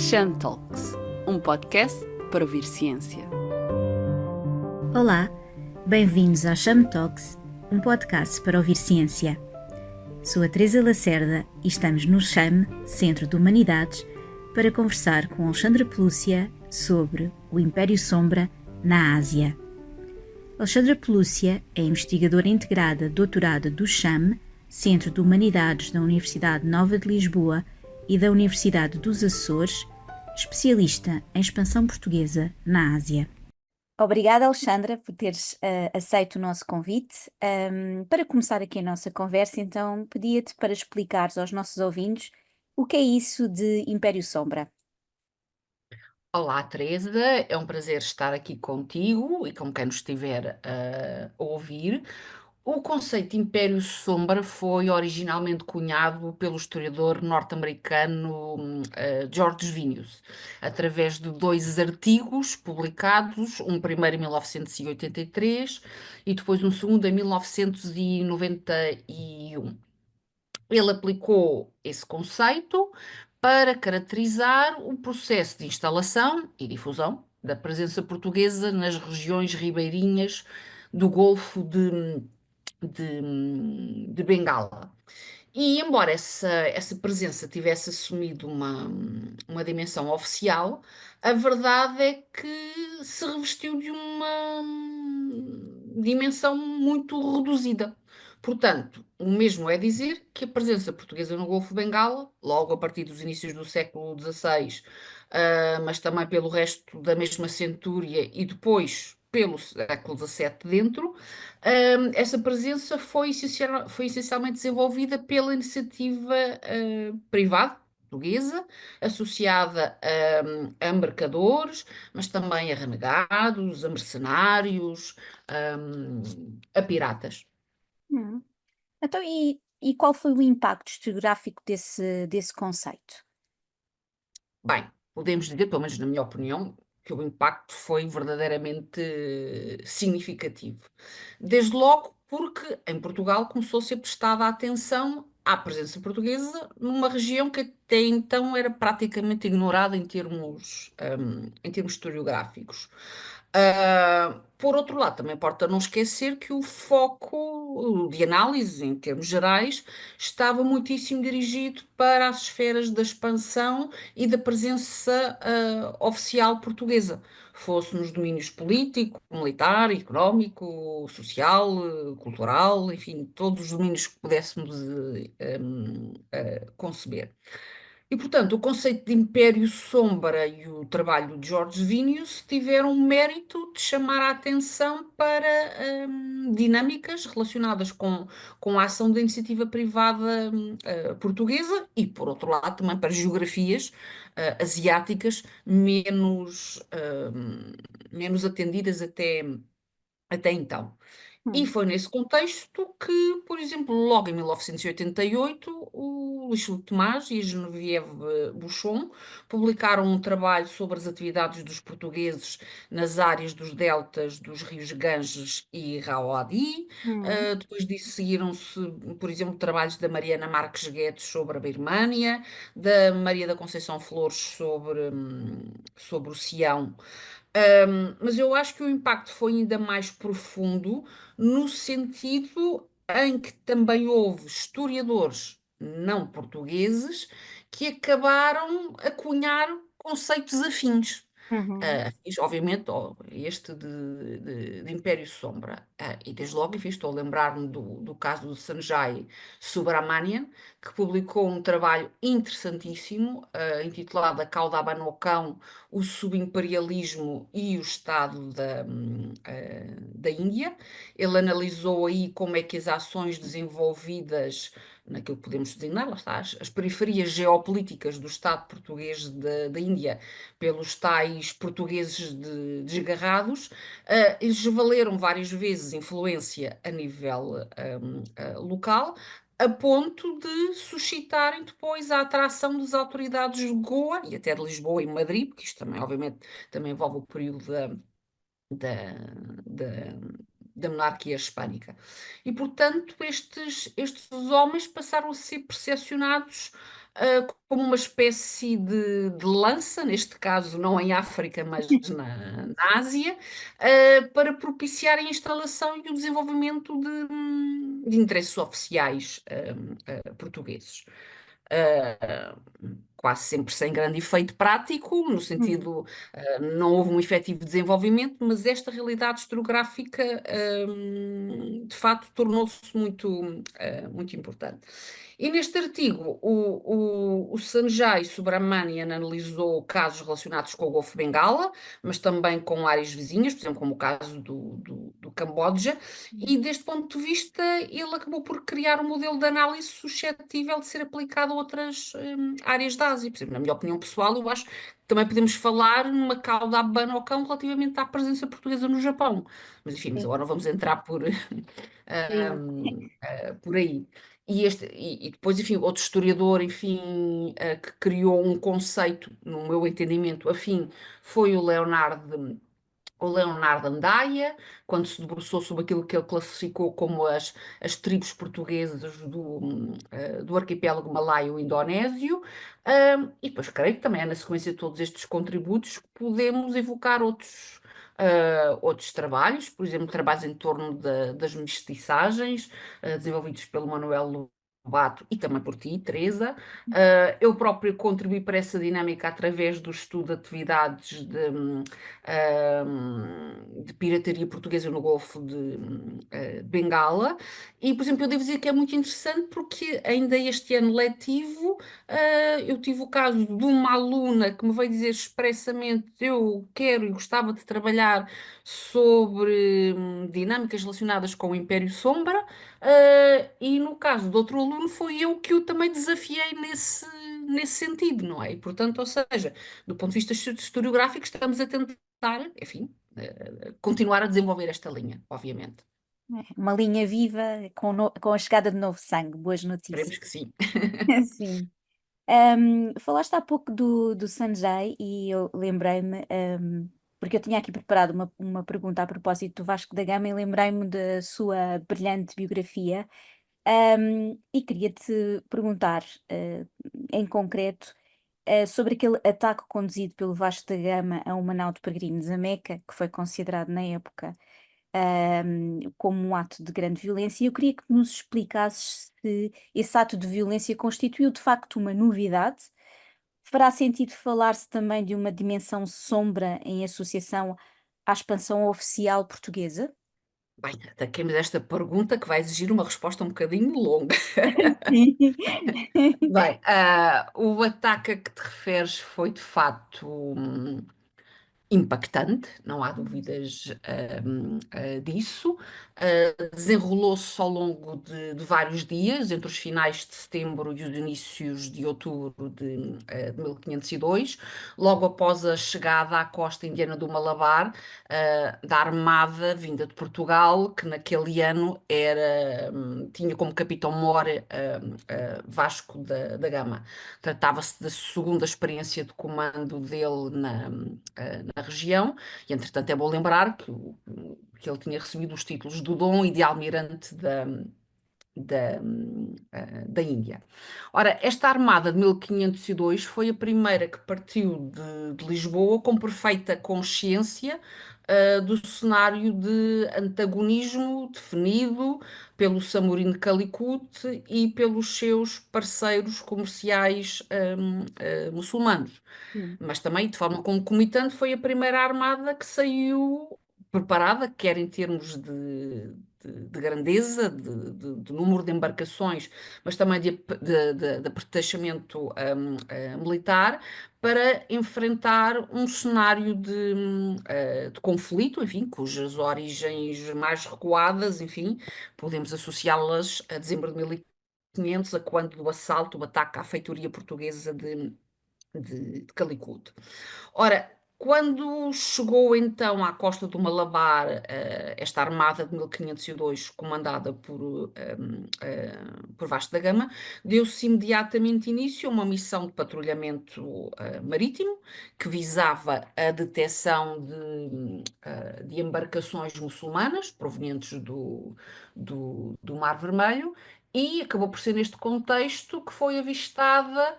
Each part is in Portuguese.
Cham Talks, um podcast para ouvir ciência. Olá, bem-vindos ao Cham Talks, um podcast para ouvir ciência. Sou a Teresa Lacerda e estamos no Cham, Centro de Humanidades, para conversar com Alexandra Pelúcia sobre o Império Sombra na Ásia. Alexandra Pelúcia é investigadora integrada doutorada do Cham, Centro de Humanidades da Universidade Nova de Lisboa e da Universidade dos Açores, especialista em expansão portuguesa na Ásia. Obrigada, Alexandra, por teres aceito o nosso convite. Para começar aqui a nossa conversa, então, pedia-te para explicares aos nossos ouvintes o que é isso de Império Sombra. Olá, Teresa, é um prazer estar aqui contigo e com quem nos estiver a ouvir. O conceito de Império Sombra foi originalmente cunhado pelo historiador norte-americano George Vilnius, através de dois artigos publicados, um primeiro em 1983 e depois um segundo em 1991. Ele aplicou esse conceito para caracterizar o processo de instalação e difusão da presença portuguesa nas regiões ribeirinhas do Golfo de Bengala. E embora essa presença tivesse assumido uma dimensão oficial, a verdade é que se revestiu de uma dimensão muito reduzida. Portanto, o mesmo é dizer que a presença portuguesa no Golfo de Bengala, logo a partir dos inícios do século XVI, mas também pelo resto da mesma centúria e depois pelo século XVII dentro, essa presença foi essencialmente desenvolvida pela iniciativa privada portuguesa, associada a mercadores, mas também a renegados, a mercenários, a piratas. Hum. Então, e qual foi o impacto historiográfico desse conceito? Bem, podemos dizer, pelo menos na minha opinião, que o impacto foi verdadeiramente significativo. Desde logo porque em Portugal começou a ser prestada atenção à presença portuguesa numa região que até então era praticamente ignorada em termos historiográficos. Por outro lado, também importa não esquecer que o foco de análise, em termos gerais, estava muitíssimo dirigido para as esferas da expansão e da presença oficial portuguesa, fosse nos domínios político, militar, económico, social, cultural, enfim, todos os domínios que pudéssemos conceber. E, portanto, o conceito de Império Sombra e o trabalho de George Vilnius tiveram o mérito de chamar a atenção para dinâmicas relacionadas com a ação da iniciativa privada portuguesa e, por outro lado, também para geografias asiáticas menos atendidas até então. E Hum. foi nesse contexto que, por exemplo, logo em 1988, o Luís Filipe Tomás e a Geneviève Buchon publicaram um trabalho sobre as atividades dos portugueses nas áreas dos deltas dos rios Ganges e Raodi. Hum. Depois disso seguiram-se, por exemplo, trabalhos da Mariana Marques Guedes sobre a Birmânia, da Maria da Conceição Flores sobre o Sião. Mas eu acho que o impacto foi ainda mais profundo no sentido em que também houve historiadores não portugueses que acabaram a cunhar conceitos afins. Uhum. Obviamente, este de Império Sombra. E desde logo, enfim, estou a lembrar-me do caso do Sanjay Subramanian, que publicou um trabalho interessantíssimo, intitulado A Cauda Abanocão, o Subimperialismo e o Estado da Índia. Ele analisou aí como é que as ações desenvolvidas naquilo que podemos designar, lá está, as periferias geopolíticas do Estado português da Índia, pelos tais portugueses desgarrados, eles valeram várias vezes influência a nível local, a ponto de suscitarem depois a atração das autoridades de Goa e até de Lisboa e Madrid, porque isto também, obviamente, também envolve o período da, da, da monarquia hispânica. E, portanto, estes homens passaram a ser percepcionados como uma espécie de lança, neste caso não em África, mas na Ásia, para propiciar a instalação e o desenvolvimento de interesses oficiais portugueses. Uh, Quase sempre sem grande efeito prático, no Hum, sentido, não houve um efetivo desenvolvimento, mas esta realidade historiográfica, de facto, tornou-se muito importante. E neste artigo, o Sanjay Subramanian analisou casos relacionados com o Golfo de Bengala, mas também com áreas vizinhas, por exemplo, como o caso do Camboja, e deste ponto de vista, ele acabou por criar um modelo de análise suscetível de ser aplicado a outras áreas da Ásia. Por exemplo, na minha opinião pessoal, eu acho que também podemos falar numa cauda a Banocão relativamente à presença portuguesa no Japão. Mas enfim, mas sim, agora não vamos entrar sim. por aí. E depois, enfim, outro historiador, enfim, que criou um conceito, no meu entendimento, afim, foi o Leonardo Andaia, quando se debruçou sobre aquilo que ele classificou como as tribos portuguesas do arquipélago malaio-indonésio. E depois creio que também é na sequência de todos estes contributos que podemos evocar outros trabalhos, por exemplo, trabalhos em torno das mestiçagens, desenvolvidos pelo Manuel Lobato e também por ti, Teresa. Eu próprio contribuí para essa dinâmica através do estudo de atividades de pirataria portuguesa no Golfo de Bengala. E, por exemplo, eu devo dizer que é muito interessante porque ainda este ano letivo eu tive o caso de uma aluna que me veio dizer expressamente eu quero e gostava de trabalhar sobre dinâmicas relacionadas com o Império Sombra, e no caso de outro aluno foi eu que o também desafiei nesse sentido, não é? E, portanto, ou seja, do ponto de vista historiográfico, estamos a tentar, enfim, continuar a desenvolver esta linha, obviamente. Uma linha viva com a chegada de novo sangue, boas Esperemos notícias. que sim. Sim. Falaste há pouco do Sanjay e eu lembrei-me, porque eu tinha aqui preparado uma pergunta a propósito do Vasco da Gama e lembrei-me da sua brilhante biografia, e queria-te perguntar, em concreto, sobre aquele ataque conduzido pelo Vasco da Gama a uma nau de peregrinos a Meca, que foi considerado na época como um ato de grande violência. E eu queria que nos explicasses se esse ato de violência constituiu de facto uma novidade. Fará sentido falar-se também de uma dimensão sombra em associação à expansão oficial portuguesa? Bem, ataquemos esta pergunta que vai exigir uma resposta um bocadinho longa. Sim. Bem, o ataque a que te referes foi de facto impactante, não há dúvidas disso. Desenrolou-se ao longo de vários dias, entre os finais de setembro e os inícios de outubro de 1502, logo após a chegada à costa indiana do Malabar, da Armada vinda de Portugal, que naquele ano tinha como capitão-mor Vasco da Gama. Tratava-se da segunda experiência de comando dele na região, e entretanto é bom lembrar que ele tinha recebido os títulos de Dom e de Almirante da Índia. Ora, esta armada de 1502 foi a primeira que partiu de Lisboa com perfeita consciência do cenário de antagonismo definido pelo Samorim de Calicut e pelos seus parceiros comerciais muçulmanos. Sim. Mas também, de forma concomitante, foi a primeira armada que saiu preparada, quer em termos de grandeza, de número de embarcações, mas também de apetechamento militar, para enfrentar um cenário de conflito, enfim, cujas origens mais recuadas, enfim, podemos associá-las a dezembro de 1500, a quando do assalto, o ataque à feitoria portuguesa de Calicut. Ora, quando chegou então à costa do Malabar, esta armada de 1502, comandada por Vasco da Gama, deu-se imediatamente início a uma missão de patrulhamento marítimo que visava a detecção de embarcações muçulmanas provenientes do Mar Vermelho e acabou por ser neste contexto que foi avistada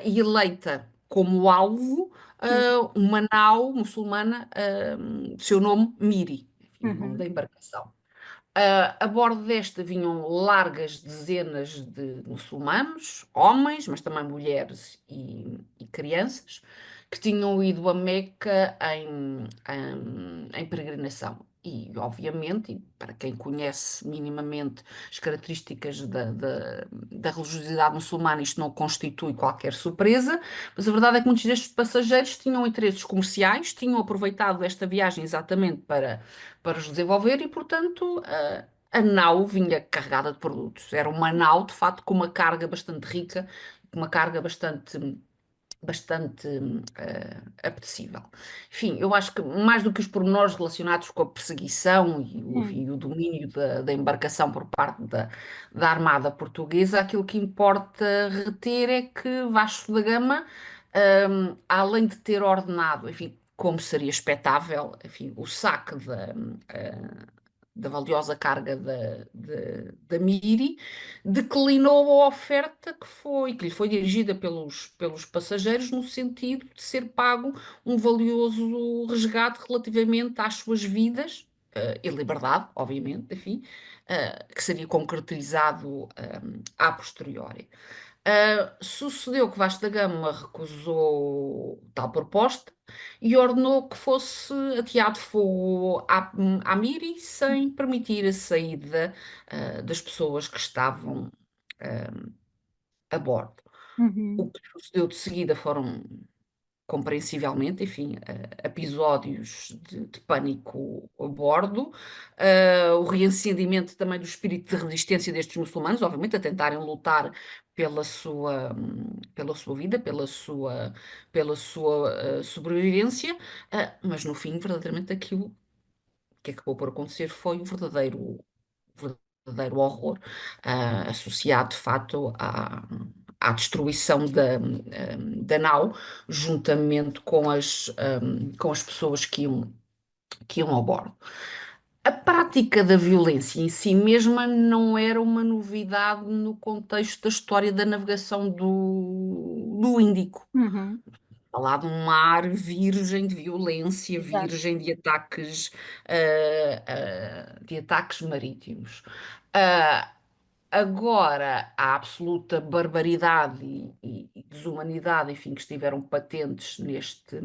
e eleita como alvo uma nau muçulmana, de seu nome Miri, enfim, o nome da Uhum. embarcação. A bordo desta vinham largas dezenas de muçulmanos, homens, mas também mulheres e crianças, que tinham ido a Meca em peregrinação. E, obviamente, e para quem conhece minimamente as características da religiosidade muçulmana, isto não constitui qualquer surpresa, mas a verdade é que muitos destes passageiros tinham interesses comerciais, tinham aproveitado esta viagem exatamente para os desenvolver e, portanto, a nau vinha carregada de produtos. Era uma nau, de facto, com uma carga bastante rica, com uma carga bastante apetecível. Enfim, eu acho que mais do que os pormenores relacionados com a perseguição Sim. e o domínio da embarcação por parte da Armada Portuguesa, aquilo que importa reter é que Vasco da Gama, além de ter ordenado, enfim, como seria expectável, enfim, o saque da valiosa carga da Miri, declinou a oferta que lhe foi dirigida pelos passageiros no sentido de ser pago um valioso resgate relativamente às suas vidas, e liberdade, obviamente, enfim, que seria concretizado, a posteriori. Sucedeu que Vasco da Gama recusou tal proposta e ordenou que fosse ateado fogo à Miri sem permitir a saída, das pessoas que estavam, a bordo. O Uhum. que sucedeu de seguida foram, compreensivelmente, enfim, episódios de pânico a bordo, o reacendimento também do espírito de resistência destes muçulmanos, obviamente, a tentarem lutar pela sua vida, pela sua sobrevivência, mas no fim, verdadeiramente, aquilo que acabou por acontecer foi um verdadeiro horror, associado de facto à destruição da nau, juntamente com as pessoas que iam ao bordo. A prática da violência em si mesma não era uma novidade no contexto da história da navegação do Índico. Uhum. Falar de um mar virgem de violência, Exato. virgem de ataques marítimos. Ah, Agora, a absoluta barbaridade e desumanidade, enfim, que estiveram patentes neste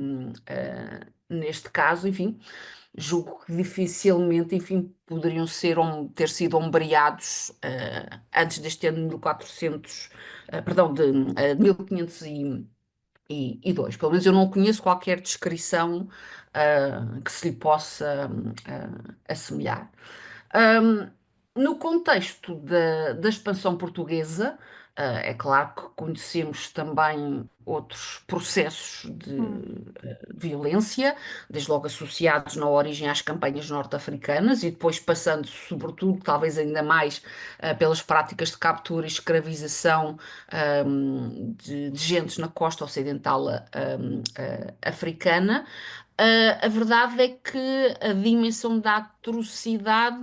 caso, enfim, julgo que dificilmente, enfim, poderiam ter sido ombreados antes deste ano de 1400, perdão, de 1500 e dois. Pelo menos eu não conheço qualquer descrição que se lhe possa assemelhar. Ahm, no contexto da expansão portuguesa, é claro que conhecemos também outros processos Hum. de violência, desde logo associados na origem às campanhas norte-africanas e depois passando, sobretudo, talvez ainda mais, pelas práticas de captura e escravização, de gentes na costa ocidental, africana. A verdade é que a dimensão da atrocidade,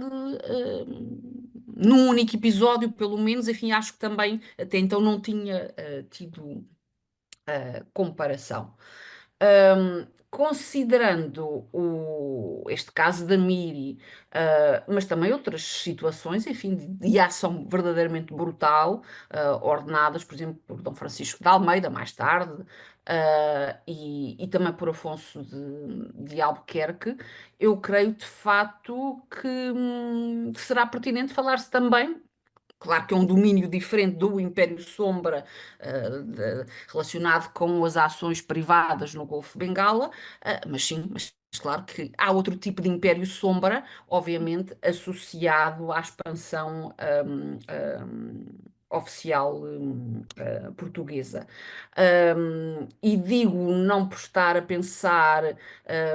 num único episódio, pelo menos, enfim, acho que também até então não tinha tido comparação. Considerando este caso da Miri, mas também outras situações, enfim, de ação verdadeiramente brutal, ordenadas, por exemplo, por Dom Francisco de Almeida, mais tarde, e também por Afonso de Albuquerque, eu creio de facto que será pertinente falar-se também. Claro que é um domínio diferente do Império Sombra, relacionado com as ações privadas no Golfo de Bengala, mas sim, mas claro que há outro tipo de Império Sombra, obviamente associado à expansão oficial portuguesa. E digo não por estar a pensar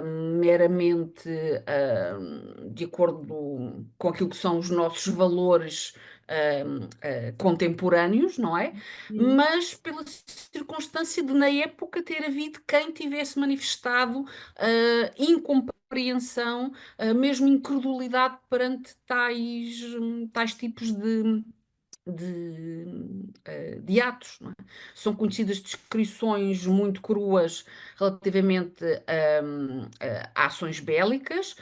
meramente de acordo com aquilo que são os nossos valores contemporâneos, não é? Sim. Mas pela circunstância de, na época, ter havido quem tivesse manifestado incompreensão, mesmo incredulidade perante tais tipos de atos, não é? São conhecidas descrições muito cruas relativamente a ações bélicas,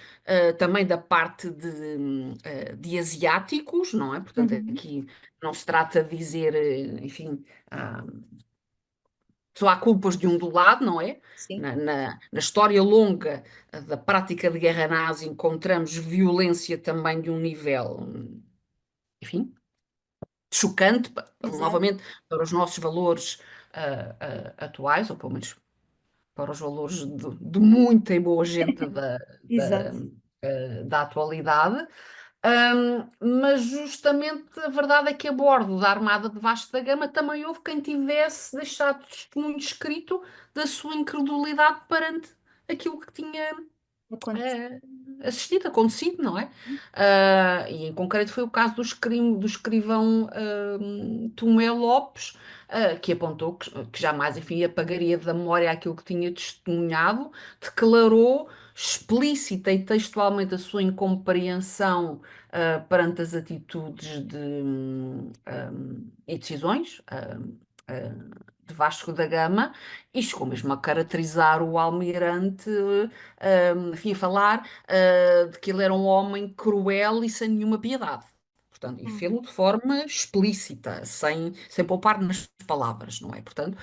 também da parte de asiáticos, não é? Portanto, Uhum. aqui não se trata de dizer, enfim, só há culpas de um do lado, não é? Sim. Na história longa da prática de guerra nazi encontramos violência também de um nível, enfim, chocante, Exato. novamente, para os nossos valores atuais, ou pelo menos para os valores de muita e boa gente Exato. da atualidade. Mas justamente a verdade é que a bordo da Armada de Vasco da Gama também houve quem tivesse deixado testemunho escrito da sua incredulidade perante aquilo que tinha Acontece. eh, assistido, acontecido, não é? E em concreto foi o caso do escrivão Tomé Lopes, que apontou que jamais, enfim, apagaria da memória aquilo que tinha testemunhado, declarou explícita e textualmente a sua incompreensão perante as atitudes e decisões de Vasco da Gama e chegou mesmo a caracterizar o almirante, enfim, a falar de que ele era um homem cruel e sem nenhuma piedade. Portanto, e Uhum. fê-lo de forma explícita, sem poupar nas palavras, não é? Portanto,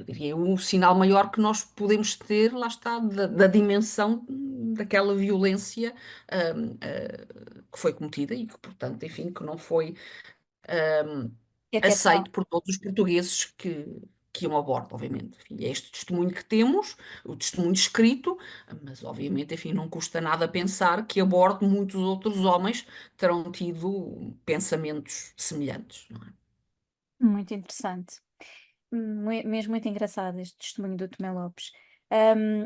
diria eu, o sinal maior que nós podemos ter, lá está, da dimensão daquela violência que foi cometida e que, portanto, enfim, que não foi E até aceito por todos os portugueses que iam a bordo, obviamente. Enfim, é este testemunho que temos, o testemunho escrito, mas obviamente, enfim, não custa nada pensar que a bordo muitos outros homens terão tido pensamentos semelhantes, não é? muito interessante. Mesmo muito engraçado este testemunho do Tomé Lopes.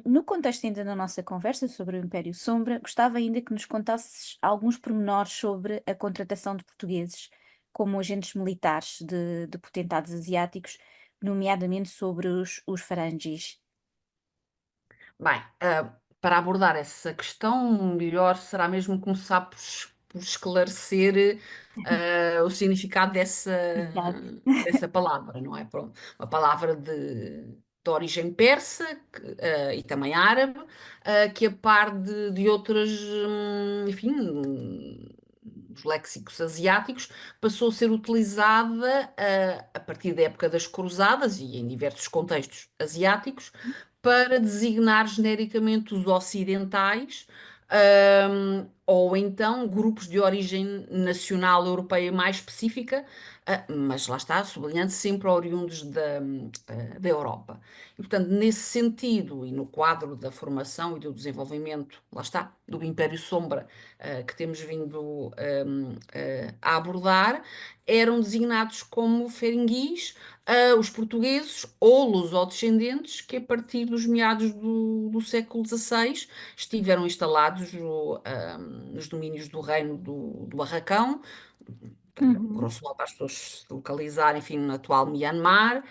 No contexto ainda da nossa conversa sobre o Império Sombra, gostava ainda que nos contasses alguns pormenores sobre a contratação de portugueses como agentes militares de potentados asiáticos, nomeadamente sobre os farangis. Bem, para abordar essa questão, melhor será mesmo começar por esclarecer o significado Exato. dessa palavra, não é? Pronto, uma palavra de origem persa e também árabe, que a par de outras, enfim, os léxicos asiáticos, passou a ser utilizada a partir da época das cruzadas e em diversos contextos asiáticos para designar genericamente os ocidentais, ou então grupos de origem nacional europeia mais específica, mas lá está, sublinhando sempre oriundos da Europa. E, portanto, nesse sentido, e no quadro da formação e do desenvolvimento, lá está, do Império Sombra, que temos vindo a abordar, eram designados como ferenguis os portugueses ou lusodescendentes que, a partir dos meados do século XVI, estiveram instalados nos domínios do Reino do Arracão, para, Uhum. grosso modo, para as pessoas se localizarem, enfim, no atual Myanmar,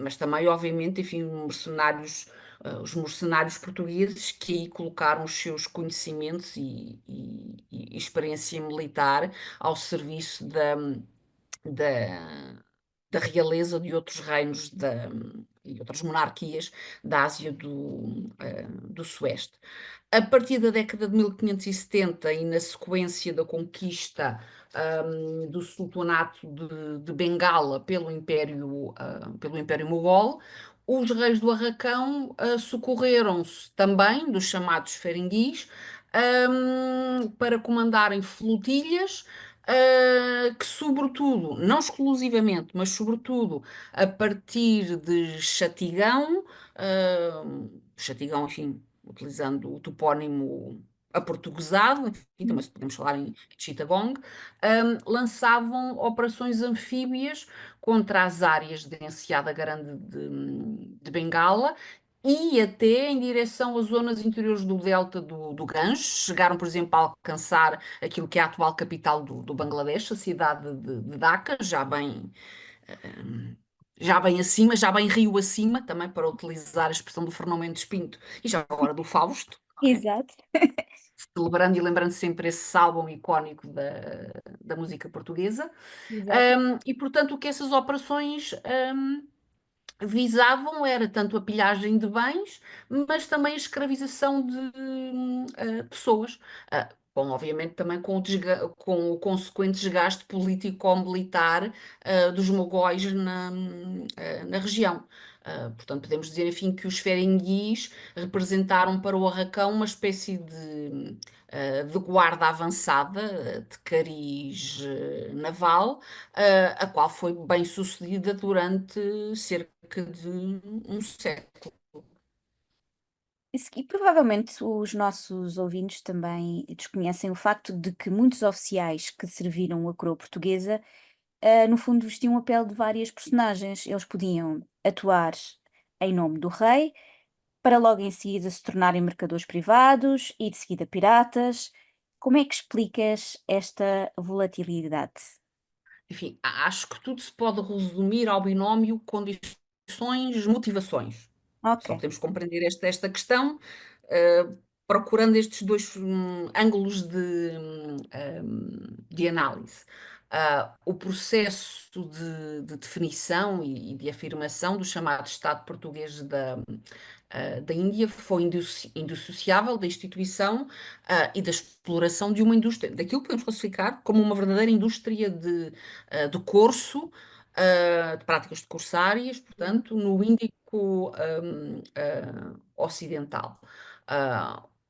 mas também, obviamente, enfim, os mercenários portugueses que aí colocaram os seus conhecimentos e experiência militar ao serviço da, da realeza de outros reinos e outras monarquias da Ásia do Sueste. A partir da década de 1570 e na sequência da conquista do Sultanato de Bengala pelo Império Mogol, os reis do Arracão socorreram-se também dos chamados ferenguis para comandarem flotilhas que, sobretudo, não exclusivamente, mas sobretudo a partir de Chatigão, Chatigão, enfim, utilizando o topónimo aportuguesado, enfim, também podemos falar em Chittagong, lançavam operações anfíbias contra as áreas de Enseada Grande de Bengala e até em direção às zonas interiores do delta do Ganges. Chegaram, por exemplo, a alcançar aquilo que é a atual capital do Bangladesh, a cidade de Dhaka, já bem acima, já bem rio acima, também para utilizar a expressão do Fernão Mendes Pinto e já agora do Fausto. Exato. Celebrando e lembrando sempre esse álbum icónico da música portuguesa. Exato. E, portanto, o que essas operações visavam era tanto a pilhagem de bens, mas também a escravização de pessoas. Obviamente também com o consequente desgaste político-militar dos mogóis na região. Portanto, podemos dizer, enfim, que os ferenguis representaram para o Arracão uma espécie de guarda avançada, de cariz naval, a qual foi bem sucedida durante cerca de um século. E provavelmente os nossos ouvintes também desconhecem o facto de que muitos oficiais que serviram a coroa portuguesa, no fundo, vestiam a pele de várias personagens. Eles podiam atuar em nome do rei, para logo em seguida se tornarem mercadores privados e de seguida piratas. Como é que explicas esta volatilidade? Enfim, acho que tudo se pode resumir ao binómio condições, motivações. Ok. Só podemos compreender esta questão eh, procurando estes dois ângulos de análise. O processo de definição e de afirmação do chamado Estado português da Índia foi indissociável da instituição e da exploração de uma indústria, daquilo que podemos classificar como uma verdadeira indústria de corso, de práticas de corsárias, Uhum. portanto, no Índico Ocidental.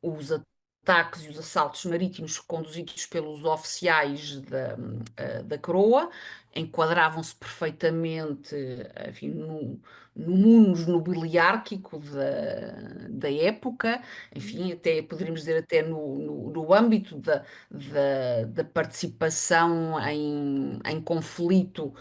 Os ataques e os assaltos marítimos conduzidos pelos oficiais da coroa enquadravam-se perfeitamente, enfim, no munus nobiliárquico da época, enfim, até poderíamos dizer até no âmbito da participação em conflito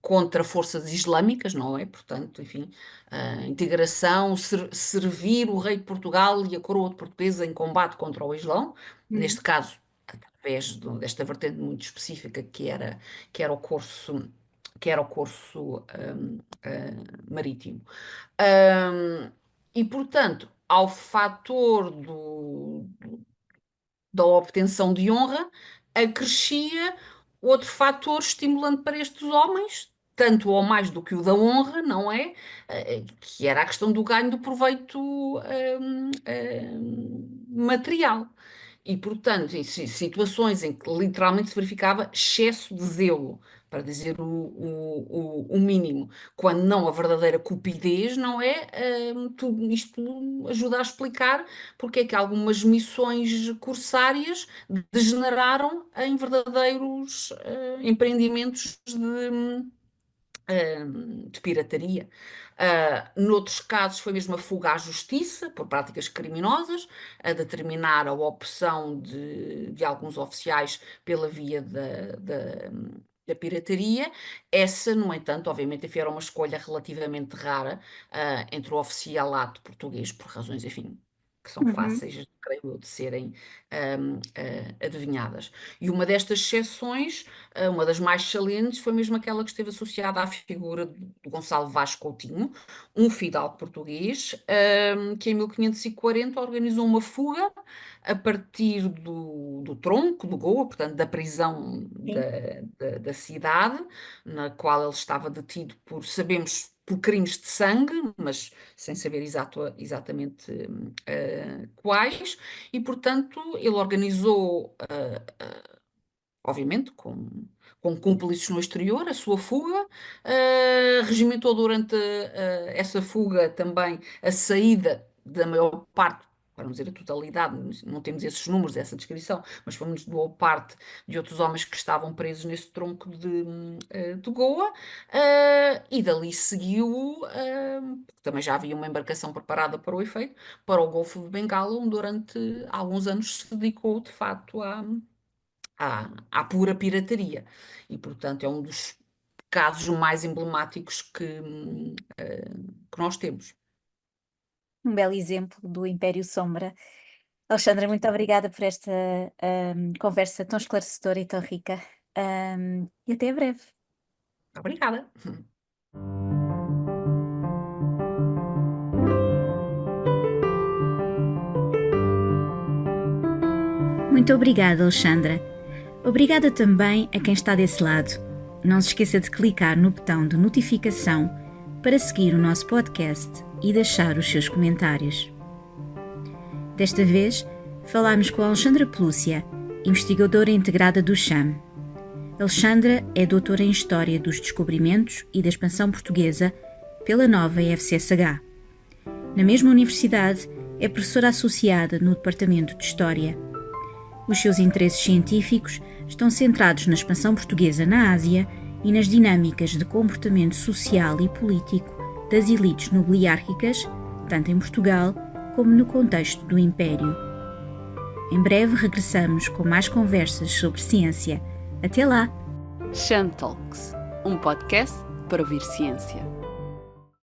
contra forças islâmicas, não é? Portanto, enfim, a integração, servir o rei de Portugal e a coroa de portuguesa em combate contra o Islão, Uhum. neste caso, através desta vertente muito específica que era o curso, marítimo. Hum, e, portanto, ao fator da obtenção de honra, acrescia outro fator estimulante para estes homens, tanto ou mais do que o da honra, não é? Que era a questão do ganho do proveito material. E, portanto, em situações em que literalmente se verificava excesso de zelo, para dizer o mínimo, quando não a verdadeira cupidez, não é? Tudo isto ajuda a explicar porque é que algumas missões corsárias degeneraram em verdadeiros empreendimentos de pirataria. Noutros casos, foi mesmo a fuga à justiça por práticas criminosas, a determinar a opção de alguns oficiais pela via da pirataria. Essa, no entanto, obviamente, enfim, era uma escolha relativamente rara, entre o oficialato português, por razões, enfim, que são Uhum. fáceis, creio eu, de serem adivinhadas. E uma destas exceções, uma das mais salientes, foi mesmo aquela que esteve associada à figura de Gonçalo Vaz Coutinho, um fidalgo português, que em 1540 organizou uma fuga a partir do tronco, do Goa, portanto, da prisão Sim. da cidade, na qual ele estava detido sabemos, por crimes de sangue, mas sem saber exatamente quais, e, portanto, ele organizou obviamente, com cúmplices no exterior, a sua fuga, regimentou durante essa fuga também a saída da maior parte, para não dizer a totalidade, não temos esses números, essa descrição, mas pelo menos de boa parte de outros homens que estavam presos nesse tronco de Goa, e dali seguiu, porque também já havia uma embarcação preparada para o efeito, para o Golfo de Bengala, onde durante alguns anos se dedicou de facto à pura pirataria. E, portanto, é um dos casos mais emblemáticos que nós temos. Um belo exemplo do Império Sombra. Alexandra, muito obrigada por esta conversa tão esclarecedora e tão rica. E até breve. Obrigada. Muito obrigada, Alexandra. Obrigada também a quem está desse lado. Não se esqueça de clicar no botão de notificação para seguir o nosso podcast e deixar os seus comentários. Desta vez, falámos com a Alexandra Pelúcia, investigadora integrada do CHAM. Alexandra é doutora em História dos Descobrimentos e da Expansão Portuguesa pela nova FCSH. Na mesma universidade, é professora associada no Departamento de História. Os seus interesses científicos estão centrados na expansão portuguesa na Ásia e nas dinâmicas de comportamento social e político das elites nobiliárquicas, tanto em Portugal como no contexto do Império. Em breve regressamos com mais conversas sobre ciência. Até lá! CHAM Talks, um podcast para ouvir ciência.